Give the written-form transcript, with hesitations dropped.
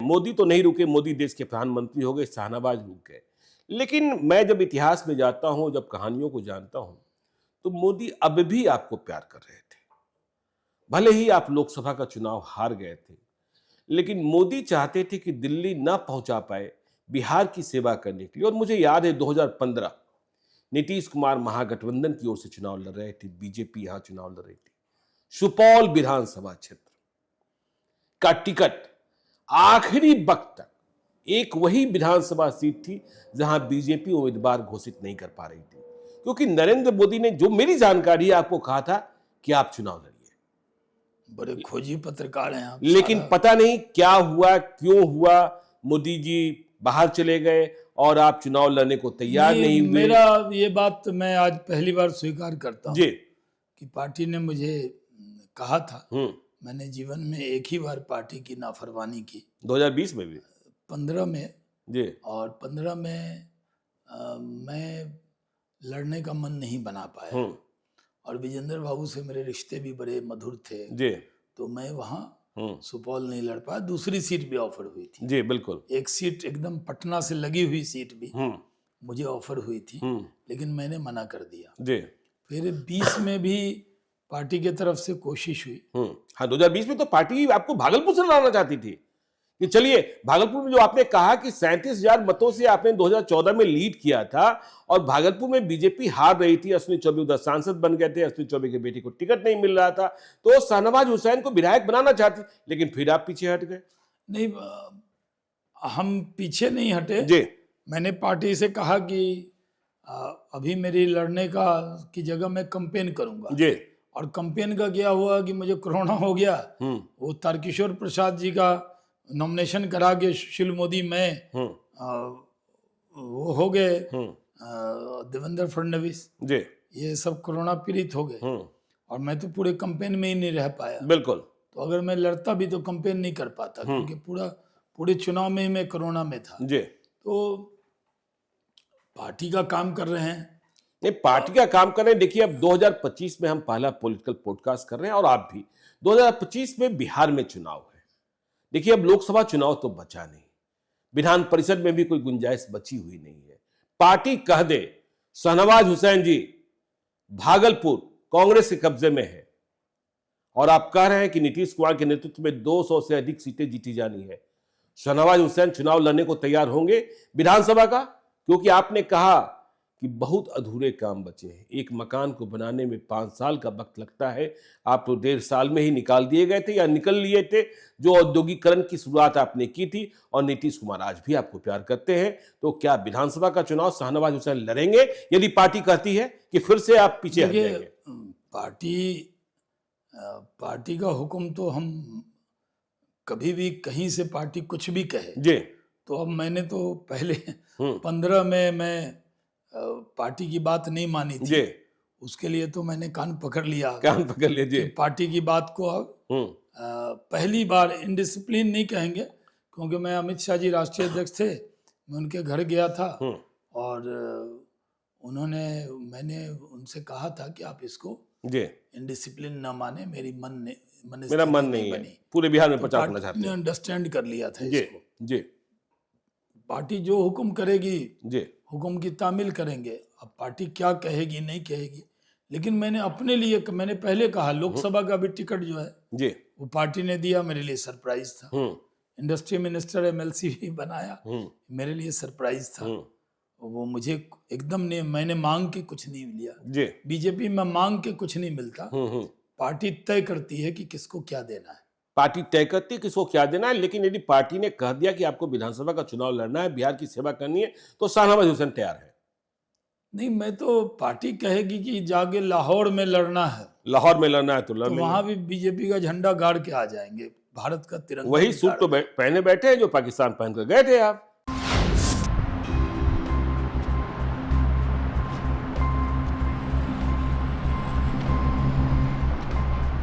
मोदी तो नहीं रुके, मोदी देश के प्रधानमंत्री हो गए, शाहनवाज रुक गए। लेकिन मैं जब इतिहास में जाता हूं, जब कहानियों को जानता हूं, तो मोदी अब भी आपको प्यार कर रहे थे। भले ही आप लोकसभा का चुनाव हार गए थे, लेकिन मोदी चाहते थे कि दिल्ली ना पहुंचा पाए बिहार की सेवा करने के लिए। और मुझे याद है 2015 नीतीश कुमार महागठबंधन की ओर से चुनाव लड़ रहे थे, बीजेपी यहां चुनाव लड़ रही थी। सुपौल विधानसभा क्षेत्र का टिकट आखिरी वक्त तक एक वही विधानसभा सीट थी जहां बीजेपी उम्मीदवार घोषित नहीं कर पा रही थी, क्योंकि नरेंद्र मोदी ने, जो मेरी जानकारी है, आपको कहा था कि आप चुनाव लड़िए। बड़े खोजी पत्रकार हैं आप। लेकिन पता नहीं क्या हुआ, क्यों हुआ, मोदी जी बाहर चले गए और आप चुनाव लड़ने को तैयार नहीं हुए। मेरा ये बात मैं आज पहली बार स्वीकार करता हूं जी कि पार्टी ने मुझे कहा था। मैंने जीवन में एक ही बार पार्टी की नाफरमानी की, 2020 में भी, 15 में जी। और 15 में मैं लड़ने का मन नहीं बना पाया और विजेंद्र बाबू से मेरे रिश्ते भी बड़े मधुर थे जी। तो मैं वहाँ सुपौल नहीं लड़ पाया। दूसरी सीट भी ऑफर हुई थी। जी बिल्कुल। एक सीट एकदम पटना से लगी हुई सीट भी मुझे ऑफर हुई थी, लेकिन मैंने मना कर दिया। जी। फिर 20 में भी पार्टी की तरफ से कोशिश हुई। हाँ, 2020 में तो पार्टी आपको भागलपुर से लड़ाना चाहती थी कि चलिए, भागलपुर में जो आपने कहा कि 37,000 मतों से आपने 2014 में लीड किया था और भागलपुर में बीजेपी हार रही थी, अश्विनी चौबे उधर सांसद बन गए थे, अश्विनी चौबे की बेटी को टिकट नहीं मिल रहा था, तो शाहनवाज हुसैन को विधायक बनाना चाहती, लेकिन फिर आप पीछे हट गए। नहीं, हम पीछे नहीं हटे जी। मैंने पार्टी से कहा कि अभी मेरी लड़ने की जगह मैं कैंपेन करूंगा जी। और कैंपेन का क्या हुआ कि मुझे कोरोना हो गया। वो तारकिशोर प्रसाद जी का नॉमिनेशन करा के सुशील मोदी में वो हो गए, देवेंद्र फडणवीस जी, ये सब कोरोना पीड़ित हो गए और मैं तो पूरे कैंपेन में ही नहीं रह पाया। बिल्कुल। तो अगर मैं लड़ता भी तो कैंपेन नहीं कर पाता, क्योंकि पूरे चुनाव में ही मैं कोरोना में था जी। तो पार्टी का काम कर रहे हैं। नहीं, पार्टी का काम कर रहे हैं। देखिए, अब 2025 में हम पहला पॉलिटिकल पॉडकास्ट कर रहे हैं और आप भी। 2025 में बिहार में चुनाव है। देखिए, अब लोकसभा चुनाव तो बचा नहीं, विधान परिषद में भी कोई गुंजाइश बची हुई नहीं है। पार्टी कह दे शाहनवाज हुसैन जी भागलपुर कांग्रेस के कब्जे में है और आप कह रहे हैं कि नीतीश कुमार के नेतृत्व में 200 से अधिक सीटें जीती जानी है, शाहनवाज हुसैन चुनाव लड़ने को तैयार होंगे विधानसभा का? क्योंकि आपने कहा कि बहुत अधूरे काम बचे हैं। एक मकान को बनाने में 5 साल का वक्त लगता है, आप तो 1.5 साल में ही निकाल दिए गए थे या निकल लिए थे। जो औद्योगिकरण की शुरुआत आपने की थी, और नीतीश कुमार आज भी आपको प्यार करते हैं, तो क्या विधानसभा का चुनाव शाहनवाज हुसैन लड़ेंगे यदि पार्टी कहती है कि फिर से आप पीछे हट जाएंगे? पार्टी का हुक्म तो हम कभी भी कहीं से पार्टी कुछ भी कहे जी, तो अब मैंने तो पहले 15 में मैं पार्टी की बात नहीं मानी थी, उसके लिए तो मैंने कान पकड़ लिया जी। पार्टी की बात को अब पहली बार इनडिसिप्लिन नहीं कहेंगे, क्योंकि मैं अमित शाह जी राष्ट्रीय अध्यक्ष थे, मैं उनके घर गया था और मैंने उनसे कहा था कि आप इसको इनडिसिप्लिन न माने, मेरा मन नहीं है, पूरे बिहार में प्रचार करना चाहते हैं। अंडरस्टैंड कर लिया था इसको जी। पार्टी जो हुक्म करेगी जी, हुक्म की तामील करेंगे। अब पार्टी क्या कहेगी नहीं कहेगी, लेकिन मैंने पहले कहा लोकसभा का भी टिकट जो है जी, वो पार्टी ने दिया, मेरे लिए सरप्राइज था। इंडस्ट्री मिनिस्टर एमएलसी भी बनाया, मेरे लिए सरप्राइज था। वो मुझे एकदम नहीं, मैंने मांग के कुछ नहीं लिया जी। बीजेपी में मांग के कुछ नहीं मिलता, पार्टी तय करती है कि किसको क्या देना है। पार्टी तय करती है किसको क्या देना है, लेकिन यदि पार्टी ने कह दिया कि आपको विधानसभा का चुनाव लड़ना है, बिहार की सेवा करनी है, तो शाहनवाज हुसैन तैयार है? नहीं, मैं तो पार्टी कहेगी कि जाके लाहौर में लड़ना है, लाहौर में लड़ना है तो लड़ लेंगे। वहां भी बीजेपी का झंडा गाड़ के आ जाएंगे, भारत का तिरंगा। वही सूट तो पहने बैठे हैं जो पाकिस्तान पहन कर गए थे आप।